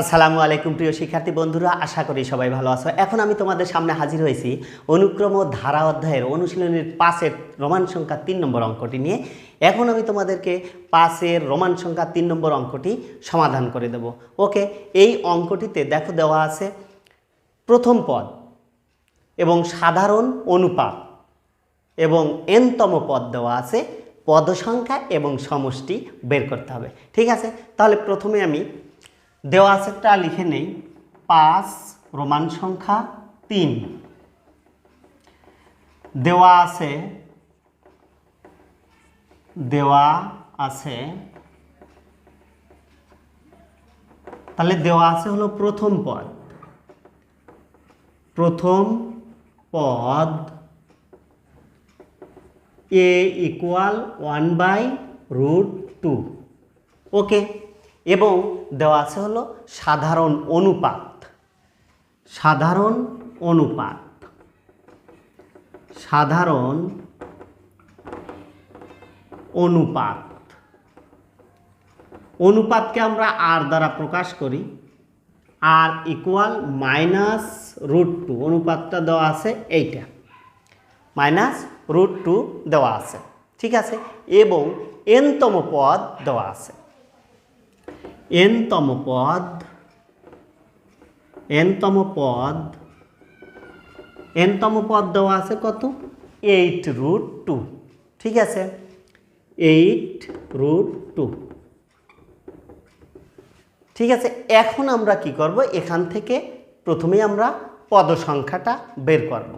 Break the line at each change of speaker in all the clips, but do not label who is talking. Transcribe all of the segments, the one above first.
আসসালামু আলাইকুম প্রিয় শিক্ষার্থী বন্ধুরা, আশা করি সবাই ভালো আছো। এখন আমি তোমাদের সামনে হাজির হয়েছি অনুক্রম ও ধারা অধ্যায়ের অনুশীলনীর 5-এর রোমান সংখ্যা 3 নম্বর অঙ্কটি নিয়ে। এখন আমি তোমাদেরকে 5-এর রোমান সংখ্যা 3 নম্বর অঙ্কটি সমাধান করে দেব। ওকে, এই অঙ্কটিতে দেখো দেওয়া আছে প্রথম পদ এবং সাধারণ অনুপাত এবং n-তম পদ দেওয়া আছে, পদ সংখ্যা এবং সমষ্টি বের করতে হবে। ঠিক আছে, তাহলে প্রথমে আমি দেওয়া আছেটা লিখে নেই। 5 রোমান সংখ্যা 3 দেওয়া আছে তাহলে দেওয়া আছে হলো প্রথম পদ a = 1/√2। ওকে, এবং দেওয়া আছে হলো সাধারণ অনুপাতকে আমরা r দ্বারা প্রকাশ করি, r = -√2। অনুপাতটা দেওয়া আছে এইটা, -√2 দেওয়া আছে। ঠিক আছে, এবং n-তম পদ দেওয়া আছে। n-তম পদ দেওয়া আছে কত? 8√2। ঠিক আছে, 8√2। ঠিক আছে, এখন আমরা কি করব? এখান থেকে প্রথমেই আমরা পদ সংখ্যাটা বের করব।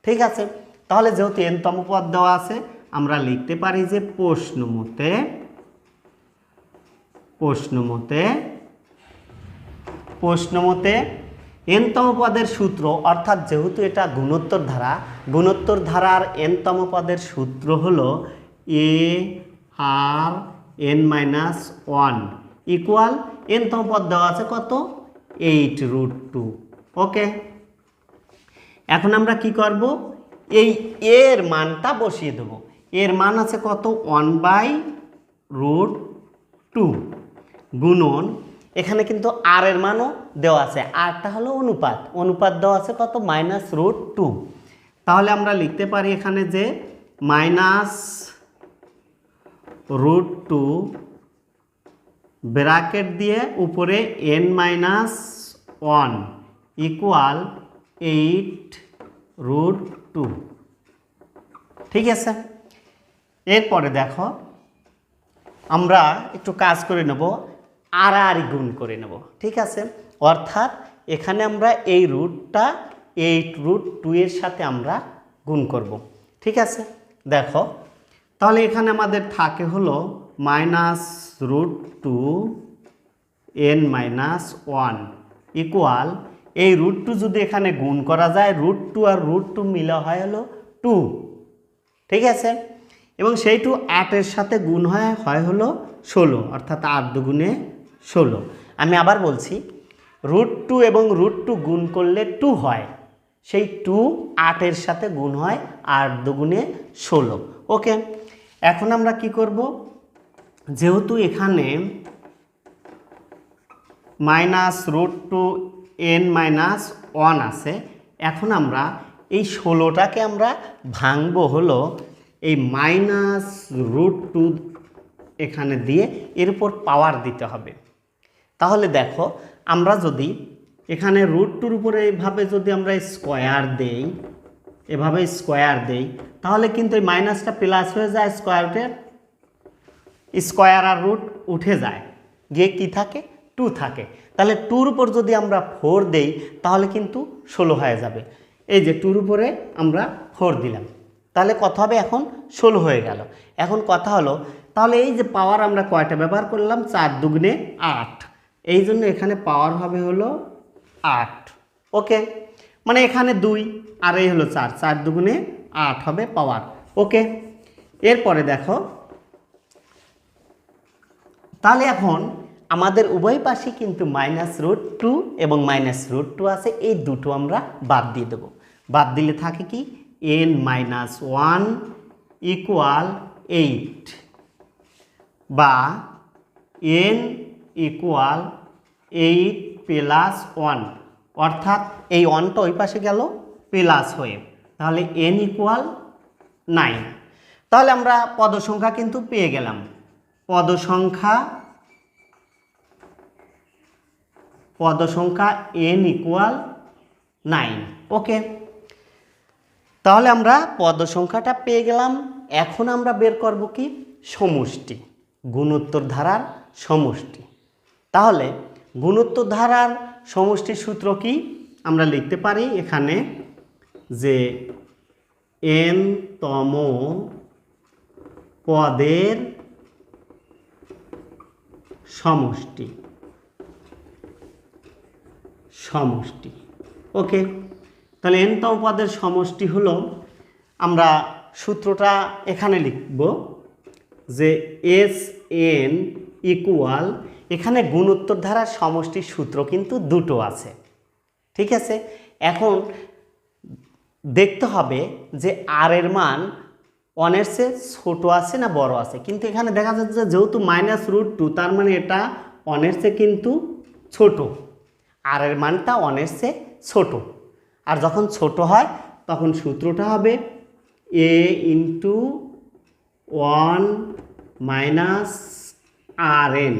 ঠিক আছে, তাহলে যেহেতু n-তম পদ দেওয়া আছে, আমরা লিখতে পারি যে প্রশ্ন মতে n-তম পদের সূত্র, অর্থাৎ যেহেতু এটা গুণোত্তর ধারার n-তম পদের সূত্র হলো a(r(n-1) ইকুয়াল n-তম পদ দেওয়া আছে কত? 8√2। ওকে, এখন আমরা কি করব? এই এর মানটা বসিয়ে দেব। এর মান আছে কত? 1/√2 গুণন, এখানে কিন্তু আর এর মানও দেওয়া আছে, আরটা হলো অনুপাত দেওয়া আছে কত? -√2। তাহলে আমরা লিখতে পারি এখানে যে -√2 ব্র্যাকেট দিয়ে উপরে n-1 ইকুয়াল 8√2। ঠিক আছে, এরপরে দেখো আমরা একটু কাজ করে নেব, আড়াআড়ি গুণ করে নেব। ঠিক আছে, অর্থাৎ এখানে আমরা এই রুটটা 8√2 এর সাথে আমরা গুণ করব। ঠিক আছে, দেখো তাহলে এখানে আমাদের থাকে হলো -√2 n-1 ইকুয়াল, এই √2 যদি এখানে গুণ করা যায়, √2 আর √2 মিলা হয় হলো 2। ঠিক আছে, এবং সেই 2 8-এর সাথে গুণ হয় হলো 16, অর্থাৎ 8 দুগুণে 16। আমি আবার বলছি, √2 এবং √2 গুণ করলে 2 হয়, সেই 2 8-এর সাথে গুণ হয় 8 দুগুণে 16। ওকে, এখন আমরা কি করব? যেহেতু এখানে -√2 n-1 আছে, এখন আমরা এই 16টাকে আমরা ভাঙবো হলো এই -√2 এখানে দিয়ে এর উপর পাওয়ার দিতে হবে। তাহলে দেখো, আমরা যদি এখানে √2-র উপরে এইভাবে যদি আমরা স্কোয়ার দেই, তাহলে কিন্তু এই মাইনাসটা প্লাস হয়ে যায়, স্কোয়ার আর রুট উঠে যায়, গিয়ে কি থাকে? 2 থাকে। তাহলে 2-র উপর যদি আমরা 4 দেই, তাহলে কিন্তু 16 হয়ে যাবে। এই যে 2-র উপরে আমরা 4 দিলাম, তাহলে কত হবে? এখন 16 হয়ে গেল। এখন কথা হলো, তাহলে এই যে পাওয়ার আমরা কয়টা ব্যবহার করলাম? 4 দুগুণে 8, এই জন্য এখানে পাওয়ার হবে হলো 8। ওকে, মানে এখানে 2 আর এই হলো 4 দুগুণে 8 হবে পাওয়ার। ওকে, এরপরে দেখো, তাহলে এখন আমাদের উভয় পাশে কিন্তু -√2 এবং -√2 আছে, এই দুটো আমরা বাদ দিয়ে দেব। বাদ দিলে থাকে কি? n-1 ইকুয়াল 8 বা n = 8 প্লাস 1, অর্থাৎ এই 1টা ওই পাশে গেল প্লাস হয়ে, তাহলে n ইকুয়াল 9। তাহলে আমরা পদ সংখ্যা কিন্তু পেয়ে গেলাম, পদ সংখ্যা n ইকুয়াল 9। ওকে, তাহলে আমরা পদ সংখ্যাটা পেয়ে গেলাম। এখন আমরা বের করব কি? সমষ্টি, গুণোত্তর ধারার সমষ্টি। তাহলে গুণোত্তর ধারার সমষ্টির সূত্র কি? আমরা লিখতে পারি এখানে যে n তম পদের সমষ্টি। ওকে, তাহলে n তম পদের সমষ্টি হলো, আমরা সূত্রটা এখানে লিখব যে Sn ইকুয়াল, এখানে গুণোত্তর ধারার সমষ্টির সূত্র কিন্তু দুটো আছে, ঠিক আছে। এখন দেখতে হবে যে আর এর মান 1-এর চেয়ে ছোট আছে না বড় আছে, কিন্তু এখানে দেখা যাচ্ছে যেহেতু -√2, তার মানে এটা 1-এর চেয়ে কিন্তু ছোট, আর এর মানটা 1-এর চেয়ে ছোট। আর যখন ছোট হয় তখন সূত্রটা হবে a × 1 - rn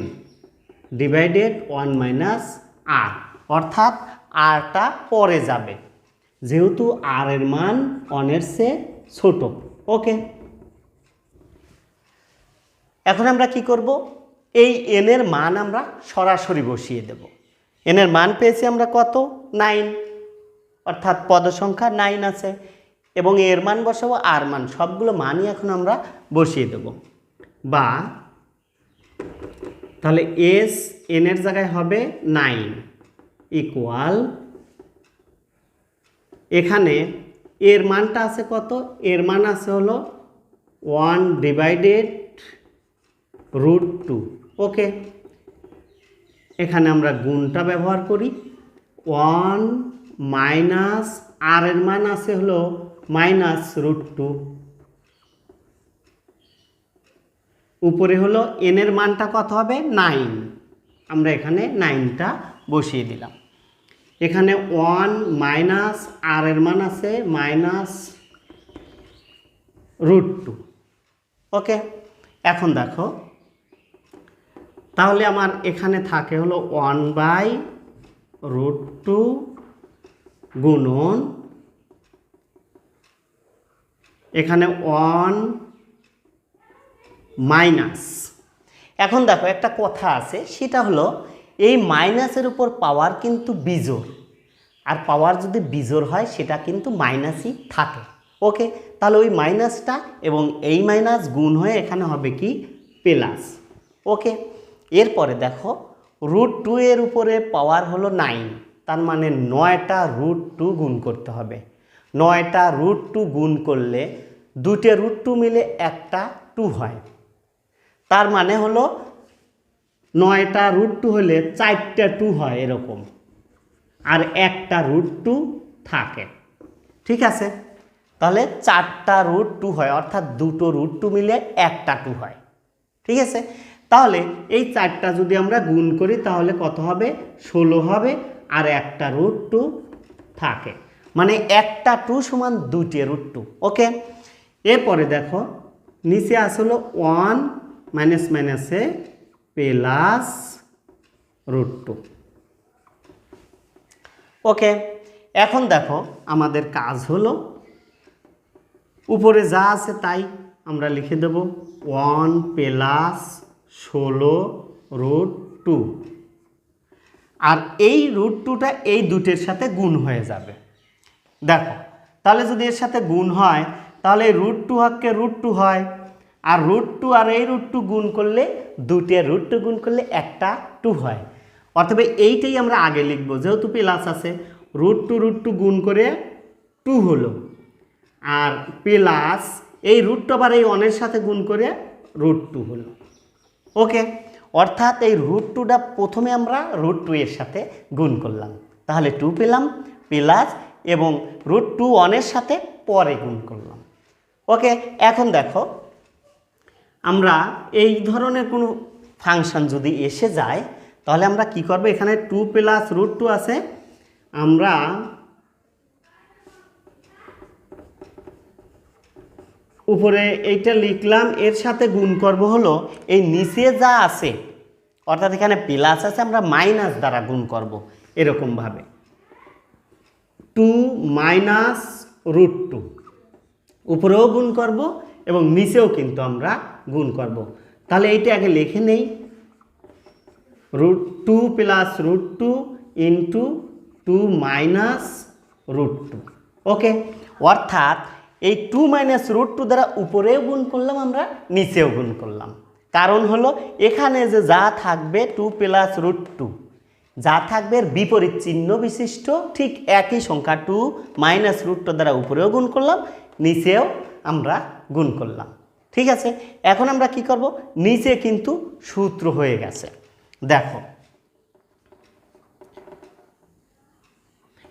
ডিভাইডেড 1 - r, অর্থাৎ rটা পরে যাবে যেহেতু r এর মান 1-এর চেয়ে ছোট। ওকে, এখন আমরা কি করব? এই n এর মান আমরা সরাসরি বসিয়ে দেব। n এর মান পেয়েছি আমরা কত? 9, অর্থাৎ পদ সংখ্যা 9 আছে, এবং এর মান বসাবো, আর মান, সবগুলো মানই এখন আমরা বসিয়ে দেব। বা তাহলে n এর জায়গায় হবে 9 ইকুয়াল, এখানে এর মানটা আছে কত? এর মান আছে হলো 1/√2। ওকে, এখানে আমরা গুণটা ব্যবহার করি, 1 মাইনাস আর এর মান আছে হলো -√2, উপরে হলো n এর মানটা কত হবে? 9, আমরা এখানে 9টা বসিয়ে দিলাম। এখানে 1 মাইনাস আর এর মান আছে -√2। ওকে, এখন দেখো, তাহলে আমার এখানে থাকে হলো 1/√2 গুণন, এখানে 1 মাইনাস। এখন দেখো একটা কথা আছে, সেটা হলো এই মাইনাসের উপর পাওয়ার কিন্তু বিজোড়, আর পাওয়ার যদি বিজোড় হয় সেটা কিন্তু মাইনাসই থাকে। ওকে, তাহলে ওই মাইনাসটা এবং এই মাইনাস গুণ হয়ে এখানে হবে কি? প্লাস। ওকে, এরপরে দেখো √2 এর উপরে পাওয়ার হলো 9, তার মানে 9টা √2 গুণ করতে হবে। 9টা √2 গুণ করলে 2টে √2 মিলে একটা 2 হয়, তার মানে হলো 9টা √2 হলে 4টা 2 হয় এরকম, আর একটা √2 থাকে, ঠিক আছে। তাহলে 4টা √2 হয়, অর্থাৎ দুটো √2 মিলে একটা 2 হয়, ঠিক আছে। তাহলে এই 4টা যদি আমরা গুণ করি তাহলে কত হবে? 16 হবে, আর একটা √2 থাকে, মানে একটা 2 সমান 2টে √2। ওকে, এরপরে দেখো নিচে আসলো 1 মাইনাস মাইনাসে প্লাস √2। ওকে, এখন দেখো আমাদের কাজ হলো উপরে যা আছে তাই আমরা লিখে দেব 1 প্লাস 16√2, আর এই √2টা এই দুটের সাথে গুণ হয়ে যাবে। দেখো, তাহলে যদি এর সাথে গুণ হয় তাহলে √2 হককে √2 হয়, আর √2 আর এই √2 গুণ করলে, দুটে √2 গুণ করলে একটা 2 হয়। অথবা এইটাই আমরা আগে লিখব, যেহেতু প্লাস আছে, √2 গুণ করে 2 হলো, আর প্লাস এই √2 আবার এই 1-এর সাথে গুণ করে √2 হলো। ওকে, অর্থাৎ এই √2টা প্রথমে আমরা √2 এর সাথে গুণ করলাম, তাহলে 2 পেলাম, প্লাস এবং √2 1-এর সাথে পরে গুণ করলাম। ওকে, এখন দেখো আমরা এই ধরনের কোনো ফাংশন যদি এসে যায় তাহলে আমরা কি করব, এখানে 2 প্লাস √2 আছে, আমরা উপরে এইটা লিখলাম, এর সাথে গুণ করব হলো এই নিচে যা আছে, অর্থাৎ এখানে প্লাস আছে, আমরা মাইনাস দ্বারা গুণ করব এরকমভাবে 2 মাইনাস √2, উপরেও গুণ করব এবং নিচেও কিন্তু আমরা গুণ করব। তাহলে এইটা আগে লিখে নেই, √2 প্লাস √2 ইন্টু 2 মাইনাস √2। ওকে, অর্থাৎ এই 2 মাইনাস √2 দ্বারা উপরেও গুণ করলাম, আমরা নিচেও গুণ করলাম। কারণ হলো এখানে যে যা থাকবে 2 প্লাস √2 যা থাকবে এর বিপরীত চিহ্ন বিশিষ্ট ঠিক একই সংখ্যা 2 মাইনাস √2 দ্বারা উপরেও গুণ করলাম, নিচেও আমরা গুণ করলাম। ঠিক আছে, এখন আমরা কি করব, নিচে কিন্তু সূত্র হয়ে গেছে। দেখো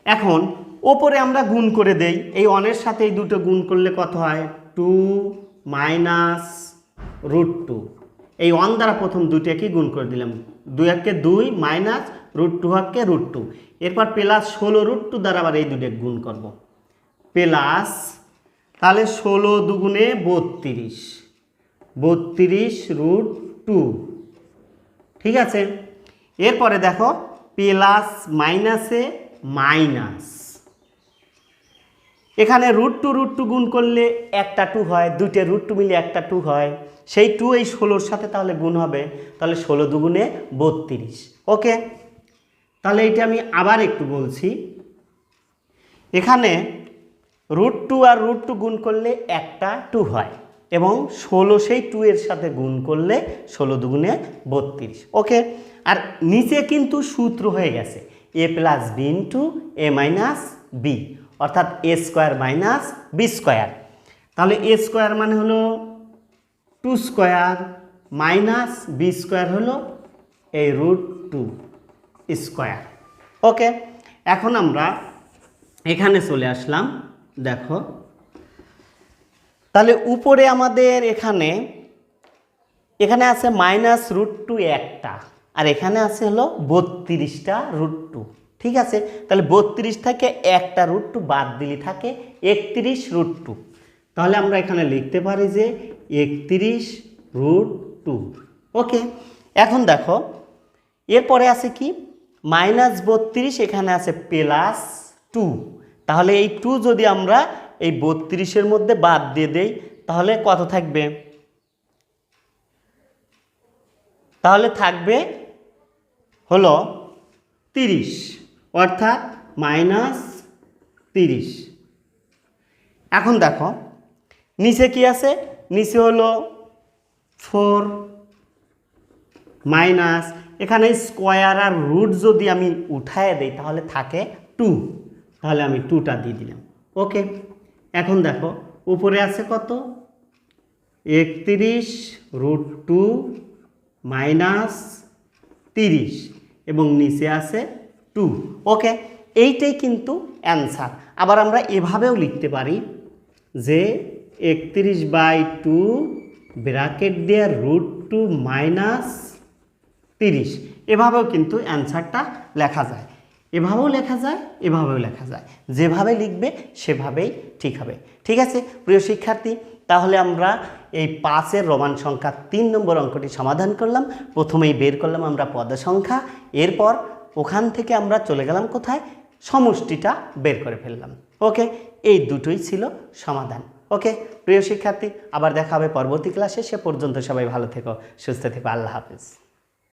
এখন ওপরে আমরা গুণ করে দেই, এই অনের সাথে এই দুটো গুণ করলে কত হয়, 2 মাইনাস √2, এই অন দ্বারা প্রথম দুইটাকে গুণ করে দিলাম, 2 একে 2 মাইনাস √2 হকে √2, এরপর প্লাস 16 √2 দ্বারা আবার এই দুটো গুণ করব, প্লাস তাহলে 16 দুগুণে 32, 32 √2। ঠিক আছে, এরপরে দেখো প্লাস মাইনাসে মাইনাস, এখানে √2 গুণ করলে একটা 2 হয়, দুইটা √2 মিলে একটা 2 হয়, সেই 2 এই 16-র সাথে তাহলে গুণ হবে, তাহলে 16 দুগুণে 32। ওকে, তাহলে এইটা আমি আবার একটু বলছি, এখানে √2 আর √2 গুণ করলে একটা 2 হয় এবং 16 সেই 2 এর সাথে গুণ করলে 16 দুগুণে 32। ওকে, আর নিচে কিন্তু সূত্র হয়ে গেছে a plus b into a minus b, অর্থাৎ a square minus b square. তাহলে a স্কোয়ার মানে হলো 2 স্কোয়ার মাইনাস বি স্কোয়ার হলো এই √2 স্কোয়ার। ওকে, এখন আমরা এখানে চলে আসলাম। দেখো তাহলে উপরে আমাদের এখানে আছে মাইনাস √2 একটা, আর এখানে আছে হলো 32টা √2। ঠিক আছে, তাহলে 32 থেকে একটা √2 বাদ দিলে থাকে 31 √2। তাহলে আমরা এখানে লিখতে পারি যে 31 √2। ওকে, এখন দেখো এরপরে আছে কি, মাইনাস 32, এখানে আছে প্লাস 2, তাহলে এই 2 যদি আমরা এই 32-এর মধ্যে বাদ দিয়ে দেই তাহলে কত থাকবে, তাহলে থাকবে হলো 30, অর্থাৎ মাইনাস 30। এখন দেখো নিচে কি আছে, নিচে হলো 4 মাইনাস, এখানে স্কোয়ার আর রুট যদি আমি উঠায় দেই তাহলে থাকে 2, তাহলে আমি 2টা দিয়ে দিলাম। ওকে, এখন দেখো উপরে আছে কত, 31 √2 মাইনাস 30 এবং নিচে আছে 2। ওকে, এইটাই কিন্তু অ্যান্সার। আবার আমরা এভাবেও লিখতে পারি যে 31/2 ব্র্যাকেট দিয়ে √2 মাইনাস 30, এভাবেও কিন্তু অ্যান্সারটা লেখা যায়, এভাবেও লেখা যায়, এভাবেও লেখা যায়, যেভাবে লিখবে সেভাবেই ঠিক হবে। ঠিক আছে প্রিয় শিক্ষার্থী, তাহলে আমরা এই 5-এর রোমান সংখ্যা 3 নম্বর অঙ্কটি সমাধান করলাম। প্রথমেই বের করলাম আমরা পদ সংখ্যা, এরপর ওখান থেকে আমরা চলে গেলাম কোথায়, সমষ্টিটা বের করে ফেললাম। ওকে, এই দুটোই ছিল সমাধান। ওকে প্রিয় শিক্ষার্থী, আবার দেখা হবে পরবর্তী ক্লাসে। সে পর্যন্ত সবাই ভালো থেকো, সুস্থ থেকো, আল্লাহ হাফেজ।